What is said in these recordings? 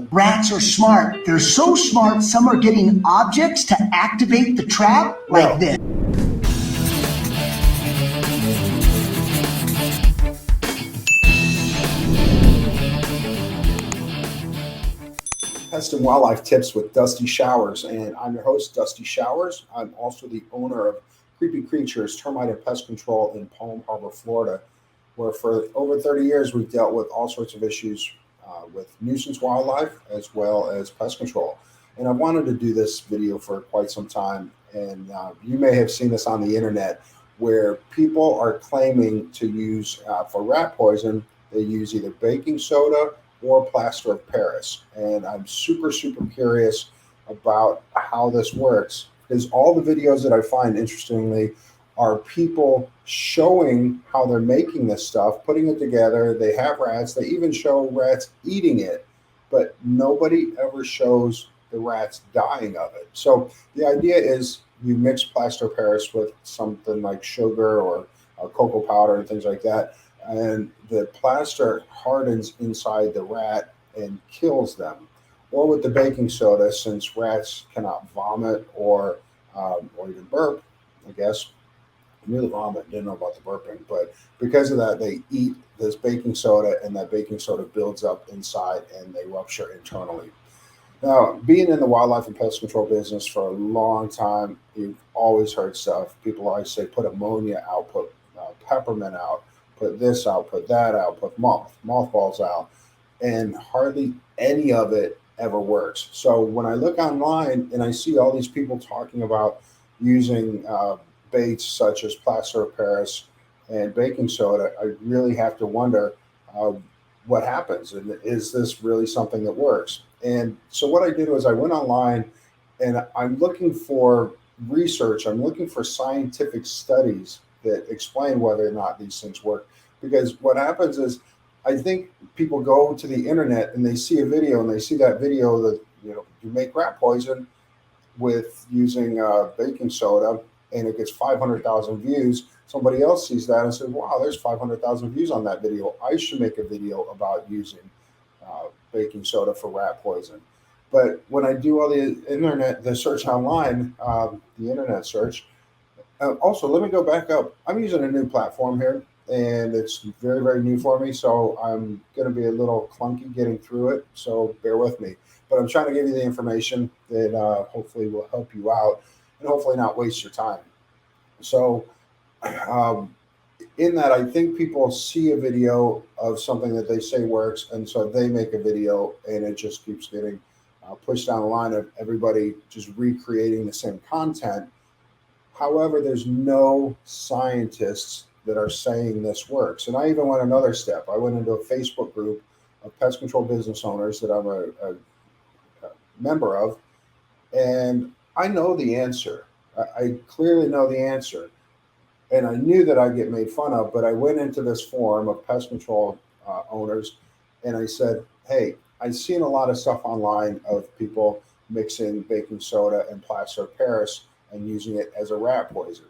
Rats are smart. They're so smart, some are getting objects to activate the trap like this. Pest and Wildlife Tips with Dusty Showers, and I'm your host, Dusty Showers. I'm also the owner of Creepy Creatures, Termite and Pest Control in Palm Harbor, Florida, where for over 30 years we've dealt with all sorts of issues with nuisance wildlife as well as pest control. And I wanted to do this video for quite some time, and you may have seen this on the internet where people are claiming to use, for rat poison, they use either baking soda or plaster of Paris. And I'm super curious about how this works, because all the videos that I find, interestingly, are people showing how they're making this stuff, putting it together. They have rats. They even show rats eating it, but nobody ever shows the rats dying of it. So the idea is you mix plaster of Paris with something like sugar or cocoa powder and things like that, and the plaster hardens inside the rat and kills them. Or with the baking soda, since rats cannot vomit or even burp, I guess. I knew the vomit, didn't know about the burping, but because of that, they eat this baking soda, and that baking soda builds up inside and they rupture internally. Now, being in the wildlife and pest control business for a long time, you've always heard stuff. People always say, put ammonia out, put peppermint out, put this out, put that out, put mothballs out, and hardly any of it ever works. So when I look online and I see all these people talking about using baits such as plaster of Paris and baking soda, I really have to wonder what happens, and is this really something that works? And so what I did was I went online and I'm looking for research. I'm looking for scientific studies that explain whether or not these things work. Because what happens is, I think people go to the internet and they see a video, and they see that video that, you make rat poison with using baking soda, and it gets 500,000 views. Somebody else sees that and says, wow, there's 500,000 views on that video. I should make a video about using baking soda for rat poison. But when I do all the search online, the internet search, also, let me go back up. I'm using a new platform here, and it's very new for me, so I'm going to be a little clunky getting through it, so bear with me. But I'm trying to give you the information that hopefully will help you out and hopefully not waste your time. So in that, I think people see a video of something that they say works, and so they make a video, and it just keeps getting pushed down the line of everybody just recreating the same content. However, there's no scientists that are saying this works. And I even went another step. I went into a Facebook group of pest control business owners that I'm a member of, and I know the answer. I clearly know the answer. And I knew that I'd get made fun of, but I went into this forum of pest control owners, and I said, hey, I've seen a lot of stuff online of people mixing baking soda and plaster of Paris and using it as a rat poison.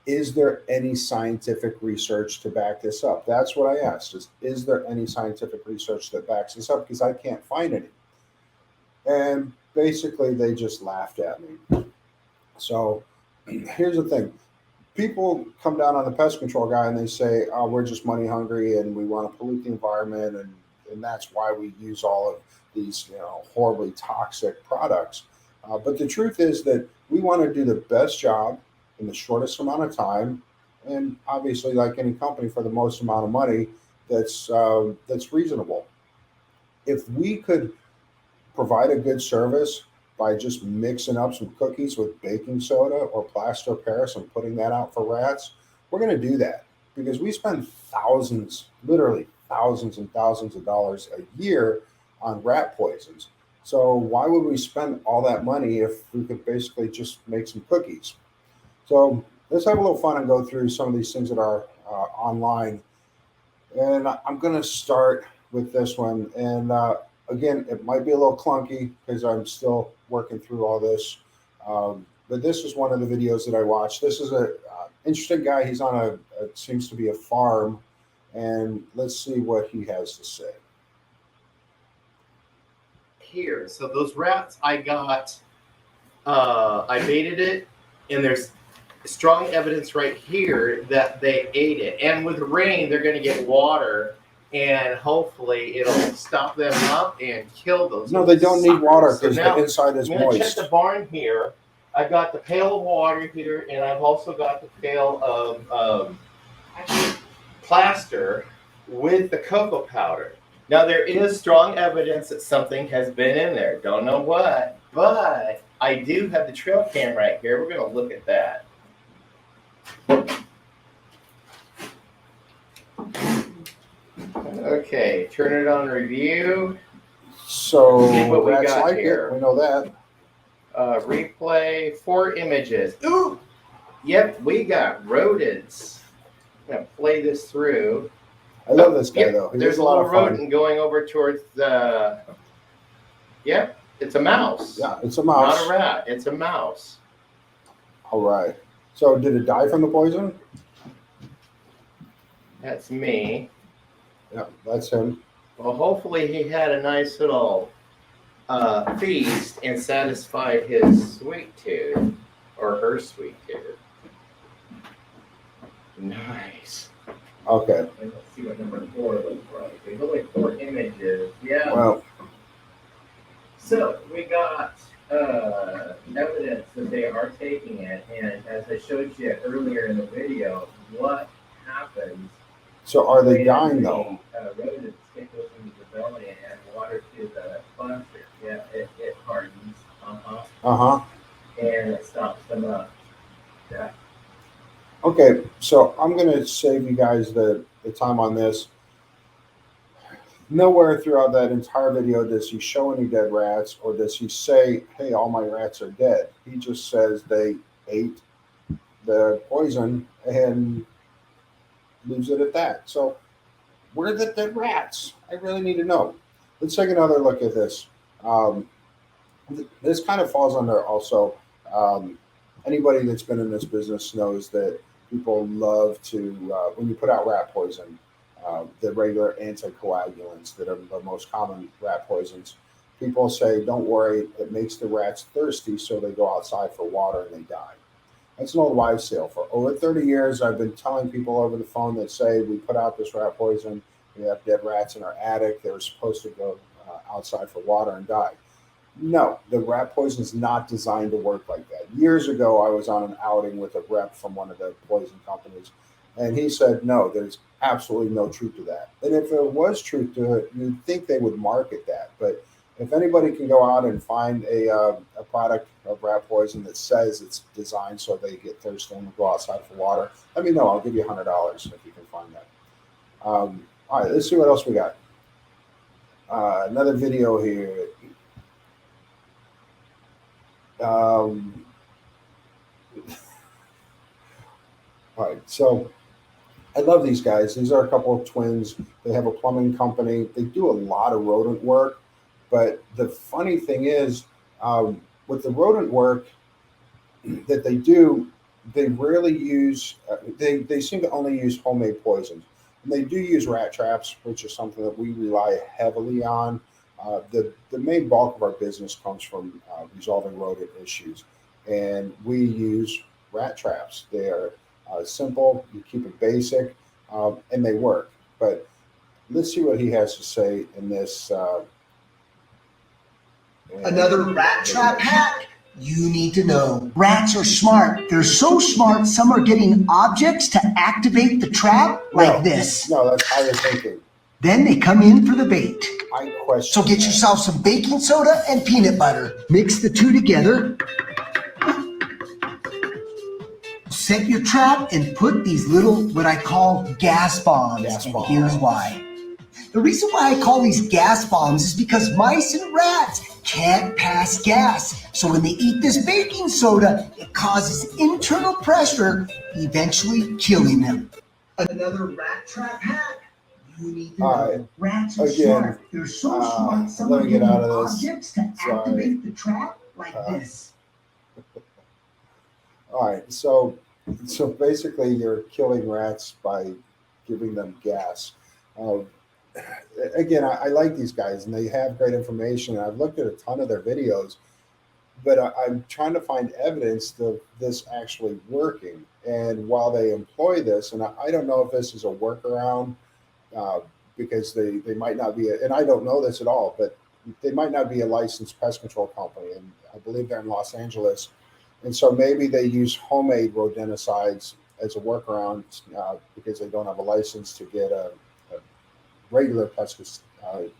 Is there any scientific research to back this up? That's what I asked, is there any scientific research that backs this up? Because I can't find any. And basically, they just laughed at me. So here's the thing. People come down on the pest control guy and they say, oh, we're just money hungry and we want to pollute the environment, and that's why we use all of these horribly toxic products. But the truth is that we want to do the best job in the shortest amount of time, and obviously, like any company, for the most amount of money that's reasonable. If we could provide a good service by just mixing up some cookies with baking soda or plaster of Paris and putting that out for rats, we're going to do that, because we spend thousands, literally thousands and thousands of dollars a year on rat poisons. So why would we spend all that money if we could basically just make some cookies? So let's have a little fun and go through some of these things that are online. And I'm going to start with this one. And again, it might be a little clunky because I'm still working through all this. But this is one of the videos that I watched. This is a interesting guy. He's on it seems to be a farm. And let's see what he has to say. here. So those rats I got, I baited it, and there's strong evidence right here that they ate it. And with rain, they're going to get water, and hopefully it'll stop them up and kill those. No, they don't need water because now the inside is I'm going to check moist. the barn here. I've got the pail of water here, and I've also got the pail of plaster with the cocoa powder. Now, there is strong evidence that something has been in there. Don't know what, but I do have the trail cam right here. We're going to look at that. Okay, turn it on review. So See what we rats got like here. it. We know that. Replay 4 images. Ooh! Yep, we got rodents. I'm going to play this through. I love this guy though. There's a little rodent going over towards the. Yep, it's a mouse. Yeah, it's a mouse. Not a rat. It's a mouse. All right. So did it die from the poison? That's me. Yeah, that's him. Well, hopefully he had a nice little feast and satisfied his sweet tooth, or her sweet tooth. Nice. Okay. And let's see what number 4 looks like. There's only 4 images. Yeah. Well. So we got evidence that they are taking it, and as I showed you earlier in the video, what happens? So are they when dying the, though? Rodents get those into the belly and add water to the plaster. Yeah, it hardens. And it stops them up. Yeah. Okay, so I'm going to save you guys the time on this. Nowhere throughout that entire video does he show any dead rats, or does he say, hey, all my rats are dead. He just says they ate the poison and leaves it at that. So where are the dead rats? I really need to know. Let's take another look at this. This kind of falls under also, anybody that's been in this business knows that people love to, when you put out rat poison, the regular anticoagulants that are the most common rat poisons, people say, don't worry, it makes the rats thirsty, so they go outside for water and they die. That's an old wives' tale. For over 30 years, I've been telling people over the phone that say, we put out this rat poison, we have dead rats in our attic, they were supposed to go outside for water and die. No, the rat poison is not designed to work like that. Years ago, I was on an outing with a rep from one of the poison companies, and he said, no, there's absolutely no truth to that. And if there was truth to it, you'd think they would market that. But if anybody can go out and find a product of rat poison that says it's designed so they get thirsty and go outside for water, let me know. I'll give you $100 if you can find that. All right, let's see what else we got. Another video here. All right, so I love these guys. These are a couple of twins. They have a plumbing company. They do a lot of rodent work. But the funny thing is, with the rodent work that they do, they rarely use, they seem to only use homemade poisons. And they do use rat traps, which is something that we rely heavily on. The main bulk of our business comes from resolving rodent issues. And we use rat traps. They are simple, you keep it basic, and they work. But let's see what he has to say in this. Another rat trap hack you need to know. Rats are smart. They're so smart, some are getting objects to activate the trap like this. No, that's higher thinking. Then they come in for the bait. I question So get yourself some baking soda and peanut butter. Mix the two together. Set your trap and put these little, what I call gas bombs. And here's why. The reason why I call these gas bombs is because mice and rats can't pass gas. So when they eat this baking soda, it causes internal pressure, eventually killing them. Another rat trap hack you need to know. Rats are smart. They're so smart, some are getting objects to activate the trap like this. All right, so basically you're killing rats by giving them gas. again, I like these guys and they have great information. I've looked at a ton of their videos, but I'm trying to find evidence of this actually working. And while they employ this, and I don't know if this is a workaround, uh, because they might not be, and I don't know this at all, but they might not be a licensed pest control company. And I believe they're in Los Angeles. And so maybe they use homemade rodenticides as a workaround, because they don't have a license to get a regular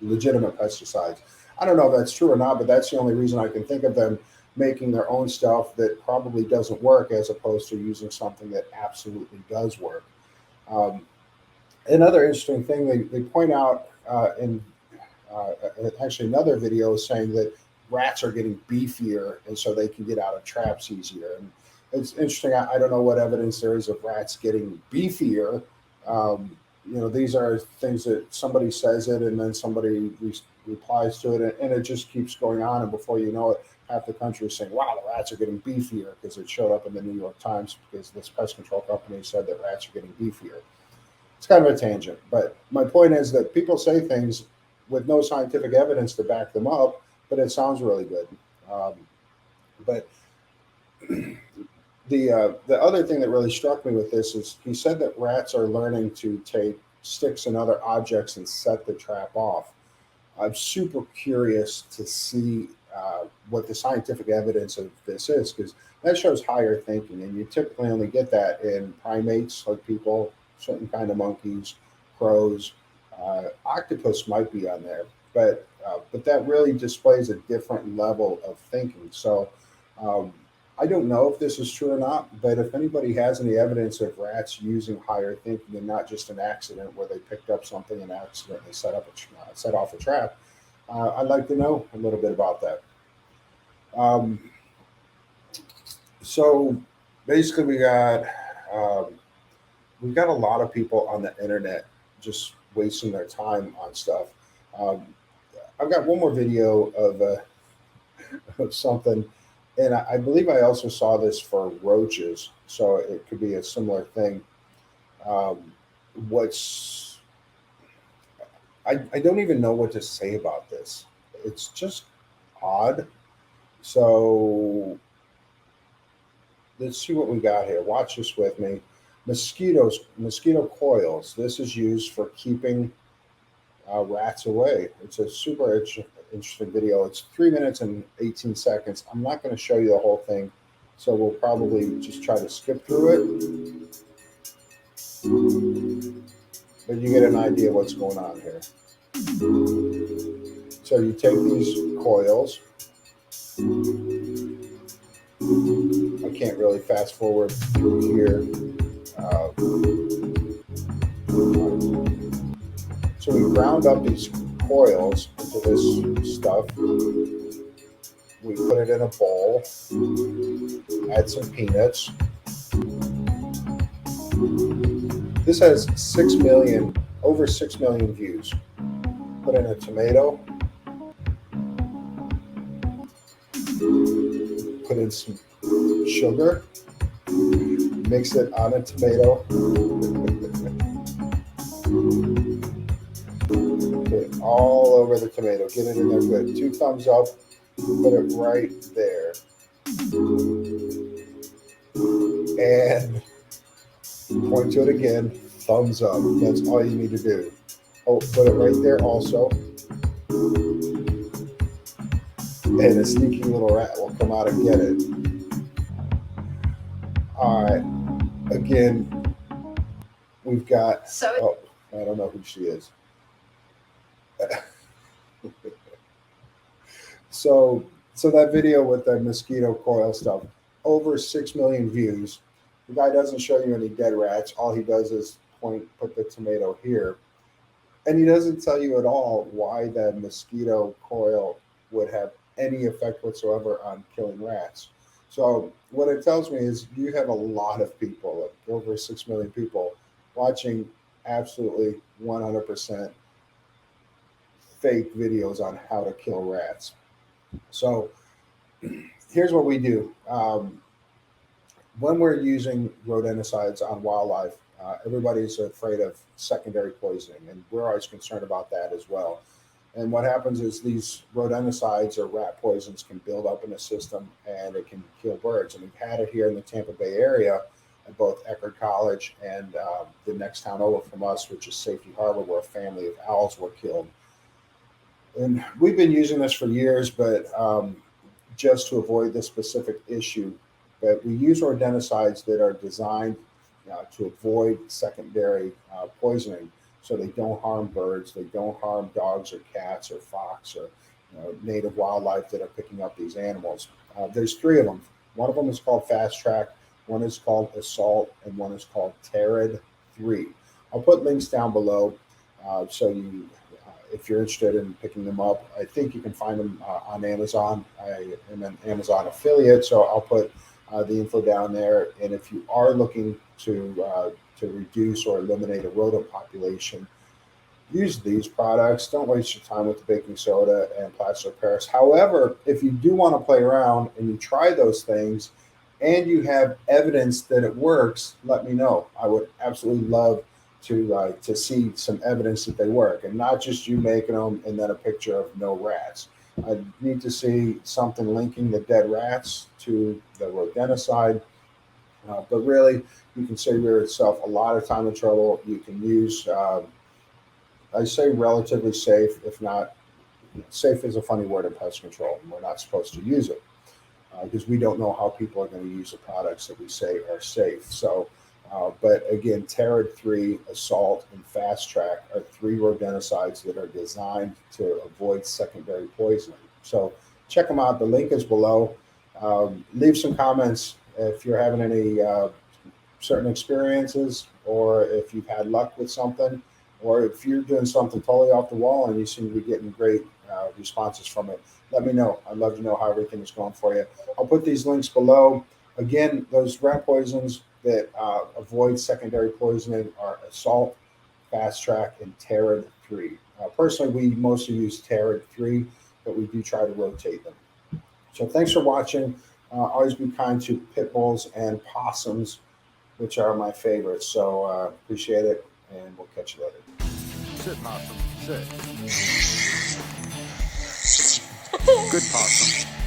legitimate pesticides. I don't know if that's true or not, but that's the only reason I can think of them making their own stuff that probably doesn't work, as opposed to using something that absolutely does work. Um, Another interesting thing they point out in uh, actually another video is saying that rats are getting beefier and so they can get out of traps easier. And it's interesting. I don't know what evidence there is of rats getting beefier. These are things that somebody says it and then somebody replies to it, and it just keeps going on. And before you know it, half the country is saying, wow, the rats are getting beefier, because it showed up in the New York Times because this pest control company said that rats are getting beefier. It's kind of a tangent, but my point is that people say things with no scientific evidence to back them up, but it sounds really good. But the other thing that really struck me with this is he said that rats are learning to take sticks and other objects and set the trap off. I'm super curious to see what the scientific evidence of this is, because that shows higher thinking, and you typically only get that in primates like people, certain kind of monkeys, crows. Octopus might be on there, but that really displays a different level of thinking. So um, I don't know if this is true or not, but if anybody has any evidence of rats using higher thinking and not just an accident where they picked up something and accidentally set off a trap, I'd like to know a little bit about that. Um, so basically, um, we've got a lot of people on the internet just wasting their time on stuff. Um, I've got one more video of something, and I believe I also saw this for roaches, so it could be a similar thing. Um, what's I don't even know what to say about this. It's just odd. So let's see what we got here. Watch this with me. Mosquito coils. This is used for keeping rats away. It's a super interesting video. It's 3 minutes and 18 seconds. I'm not going to show you the whole thing, so we'll probably just try to skip through it. But you get an idea of what's going on here. So you take these coils. I can't really fast forward through here. So we ground up these coils into this stuff. We put it in a bowl, add some peanuts. This has over 6 million views. Put in a tomato, put in some sugar, mix it on a tomato, put it all over the tomato, get it in there good. 2 thumbs up, put it right there. And point to it again, thumbs up. That's all you need to do. Oh, put it right there also. And a sneaky little rat will come out and get it. All right. Again, we've got. Oh, I don't know who she is. So that video with the mosquito coil stuff, over 6 million views. The guy doesn't show you any dead rats. All he does is put the tomato here. And he doesn't tell you at all why the mosquito coil would have any effect whatsoever on killing rats. So what it tells me is you have a lot of people, like over 6 million people, watching absolutely 100% fake videos on how to kill rats. So here's what we do. When we're using rodenticides on wildlife, Everybody's afraid of secondary poisoning, and we're always concerned about that as well. And what happens is these rodenticides or rat poisons can build up in the system and it can kill birds. And we've had it here in the Tampa Bay area at both Eckerd College and the next town over from us, which is Safety Harbor, where a family of owls were killed. And we've been using this for years, but just to avoid this specific issue, but we use rodenticides that are designed to avoid secondary poisoning, so they don't harm birds, they don't harm dogs or cats or fox or native wildlife that are picking up these animals. There's three of them. One of them is called Fast Track, one is called Assault, and one is called Termite 3. I'll put links down below so you, if you're interested in picking them up. I think you can find them on Amazon. I am an Amazon affiliate, so I'll put the info down there. And if you are looking to reduce or eliminate a rodent population, use these products. Don't waste your time with the baking soda and plaster of Paris. However, if you do want to play around and you try those things and you have evidence that it works, let me know. I would absolutely love to see some evidence that they work, and not just you making them and then a picture of no rats. I need to see something linking the dead rats to the rodenticide. But really, you can save yourself a lot of time and trouble. You can use, I say relatively safe, if not, safe is a funny word in pest control, and we're not supposed to use it because we don't know how people are going to use the products that we say are safe. So, but again, Termite 3, Assault, and Fast Track are three rodenticides that are designed to avoid secondary poisoning. So check them out. The link is below. Leave some comments if you're having any certain experiences, or if you've had luck with something, or if you're doing something totally off the wall and you seem to be getting great responses from it. Let me know. I'd love to know how everything is going for you. I'll put these links below. Again, those rat poisons that avoid secondary poisoning are Assault, Fast Track, and Termite 3. Personally, we mostly use Termite 3, but we do try to rotate them. So thanks for watching. Always be kind to pit bulls and possums, which are my favorites. So appreciate it, and we'll catch you later. Sit, possum, sit. Good possum.